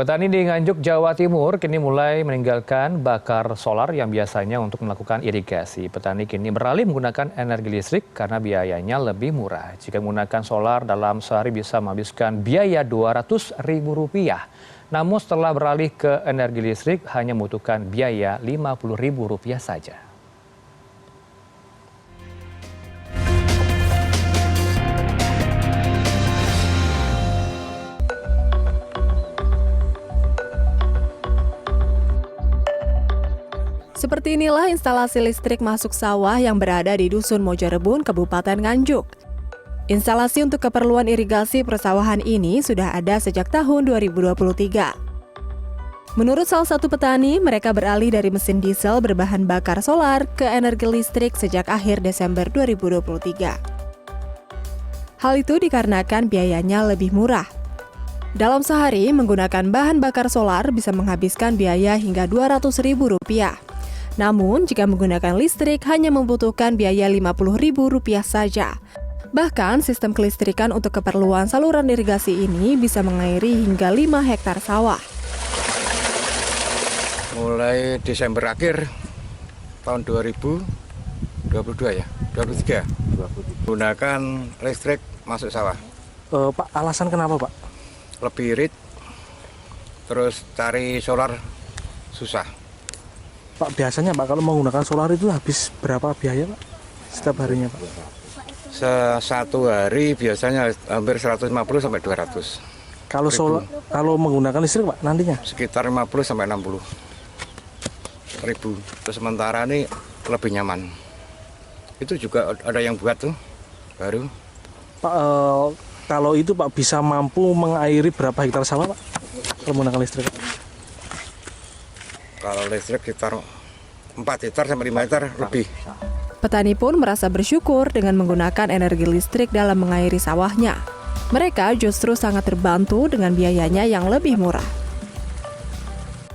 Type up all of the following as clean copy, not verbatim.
Petani di Nganjuk, Jawa Timur kini mulai meninggalkan bakar solar yang biasanya untuk melakukan irigasi. Petani kini beralih menggunakan energi listrik karena biayanya lebih murah. Jika menggunakan solar dalam sehari bisa menghabiskan biaya Rp200.000. Namun setelah beralih ke energi listrik hanya membutuhkan biaya Rp50.000 saja. Seperti inilah instalasi listrik masuk sawah yang berada di Dusun Mojorebun, Kabupaten Nganjuk. Instalasi untuk keperluan irigasi persawahan ini sudah ada sejak tahun 2023. Menurut salah satu petani, mereka beralih dari mesin diesel berbahan bakar solar ke energi listrik sejak akhir Desember 2023. Hal itu dikarenakan biayanya lebih murah. Dalam sehari, menggunakan bahan bakar solar bisa menghabiskan biaya hingga Rp200.000. Namun, jika menggunakan listrik hanya membutuhkan biaya Rp50.000 saja. Bahkan, sistem kelistrikan untuk keperluan saluran irigasi ini bisa mengairi hingga 5 hektar sawah. Mulai Desember akhir tahun 2022 ya, 23. Gunakan listrik masuk sawah. Pak, alasan kenapa, Pak? Lebih irit, terus cari solar susah. Pak, biasanya Pak kalau menggunakan solar itu habis berapa biaya, Pak? Setiap harinya, Pak? Satu hari biasanya hampir 150 sampai 200. Kalau menggunakan listrik, Pak, nantinya Sekitar 50 sampai 60 ribu. Terus sementara ini lebih nyaman. Itu juga ada yang buat tuh baru. Pak, kalau itu Pak bisa mampu mengairi berapa hektar sawah, Pak? Kalau menggunakan listrik, Pak? Kalau listrik sekitar 4 hektar sampai 5 hektar lebih. Petani pun merasa bersyukur dengan menggunakan energi listrik dalam mengairi sawahnya. Mereka justru sangat terbantu dengan biayanya yang lebih murah.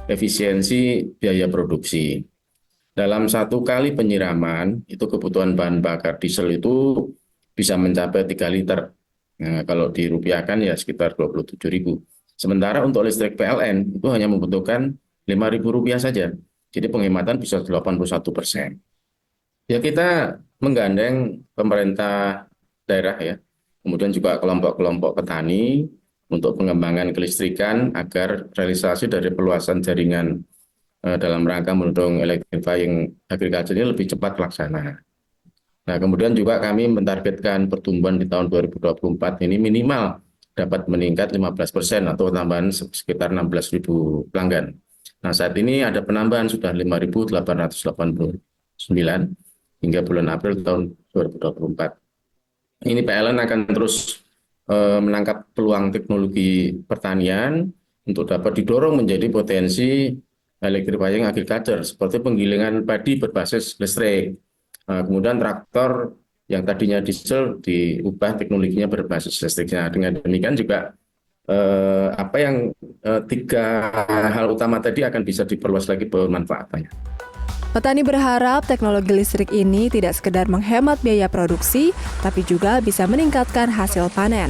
Efisiensi biaya produksi. Dalam 1 kali penyiraman, itu kebutuhan bahan bakar diesel itu bisa mencapai 3 liter. Nah, kalau dirupiahkan ya sekitar Rp27.000. Sementara untuk listrik PLN itu hanya membutuhkan Rp5.000 saja. Jadi penghematan bisa 81%. Ya kita menggandeng pemerintah daerah ya, kemudian juga kelompok-kelompok petani untuk pengembangan kelistrikan agar realisasi dari perluasan jaringan dalam rangka mendorong electrifying agriculture ini lebih cepat terlaksana. Nah, kemudian juga kami mentargetkan pertumbuhan di tahun 2024 ini minimal dapat meningkat 15% atau tambahan sekitar 16.000 pelanggan. Nah, saat ini ada penambahan sudah 5.889 hingga bulan April tahun 2024. Ini PLN akan terus menangkap peluang teknologi pertanian untuk dapat didorong menjadi potensi electrifying agriculture seperti penggilingan padi berbasis listrik. Kemudian traktor yang tadinya diesel diubah teknologinya berbasis listriknya. Dengan demikian juga apa yang 3 hal utama tadi akan bisa diperluas lagi pemanfaatannya. Petani berharap teknologi listrik ini tidak sekedar menghemat biaya produksi, tapi juga bisa meningkatkan hasil panen.